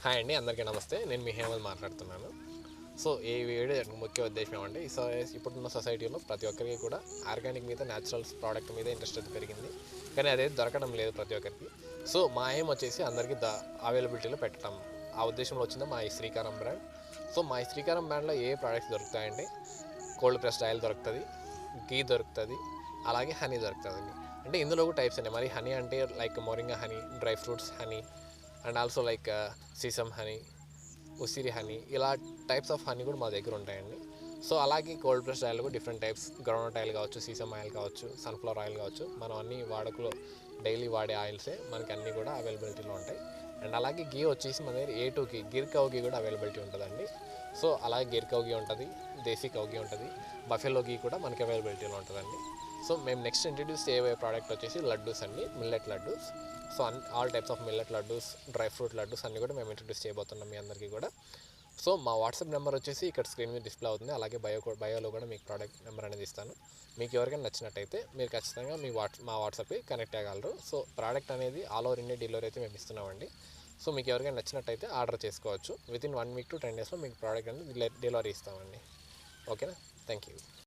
Hi అండి, అందరికీ నమస్తే. నేను మీ హేమంత్ మాట్లాడుతున్నాను. సో ఈ వీడియో ముఖ్య ఉద్దేశం ఏమంటే, ఇప్పుడున్న సొసైటీలో ప్రతి ఒక్కరికి కూడా ఆర్గానిక్ మీద, న్యాచురల్స్ ప్రోడక్ట్ మీద ఇంట్రెస్ట్ అయితే పెరిగింది. కానీ అదేది దొరకడం లేదు ప్రతి ఒక్కరికి. సో మా ఏం వచ్చేసి అందరికీ అవైలబిలిటీలో పెట్టడం. ఆ ఉద్దేశంలో వచ్చింది మా ఈ శ్రీకారం బ్రాండ్. సో మా ఈ శ్రీకారం బ్రాండ్లో ఏ ప్రోడక్ట్స్ దొరుకుతాయంటే, కోల్డ్ ప్రెస్డ్ ఆయిల్ దొరుకుతుంది, గీ దొరుకుతుంది, అలాగే హనీ దొరుకుతుందండి. అంటే ఇందులో కూడా టైప్స్ అండి. మరి హనీ అంటే like moringa honey, dry fruits honey, and also like sesame honey, ఉసిరి హనీ, ఇలా టైప్స్ ఆఫ్ హనీ కూడా మా దగ్గర ఉంటాయండి. సో అలాగే కోల్డ్ ప్రెస్డ్ ఆయిల్ కూడా డిఫరెంట్ టైప్స్, గ్రౌండ్నట్ ఆయిల్ కావచ్చు, సీసమ్ ఆయిల్ కావచ్చు, సన్ఫ్లవర్ ఆయిల్ కావచ్చు, మనం అన్ని వాడుకలో డైలీ వాడే ఆయిల్సే మనకి అన్నీ కూడా అవైలబిలిటీలో ఉంటాయి. అండ్ అలాగే గీ వచ్చేసి మన దగ్గర A2 గీ, గిర్ కౌ గీ కూడా అవైలబిలిటీ ఉంటుందండి. సో అలాగే గిర్ కౌ గీ ఉంటుంది, దేశీ కౌ గీ ఉంటుంది, బఫెలో గీ కూడా మనకి అవైలబిలిటీలో ఉంటుందండి. సో మేము నెక్స్ట్ ఇంట్రడ్యూస్ చేయబోయే ప్రోడక్ట్ వచ్చేసి లడ్డూస్ అండి, millet laddoos. So all types of millet laddoos, dry fruit laddoos అన్నీ కూడా మేము ఇంట్రడ్యూస్ చేయబోతున్నాం మీ అందరికీ కూడా. సో మా వాట్సాప్ నెంబర్ వచ్చేసి ఇక్కడ స్క్రీన్ మీద డిస్ప్లే అవుతుంది. అలాగే బయోలో కూడా మీకు ప్రోడక్ట్ నెంబర్ అనేది ఇస్తాను. మీకు ఎవరికైనా నచ్చినట్టయితే మీరు ఖచ్చితంగా మా వాట్సాప్కి కనెక్ట్ అవ్వగలరు. సో ప్రోడక్ట్ అనేది ఆల్ ఓవర్ ఇండియా డెలివరీ అయితే మేము ఇస్తున్నామండి. సో మీకు ఎవరికైనా నచ్చినట్టయితే ఆర్డర్ చేసుకోవచ్చు. వితిన్ 1 వీక్ to 10 డేస్లో మీకు ప్రోడక్ట్ అనేది డెలివరీ ఇస్తామండి. ఓకేనా? Thank you.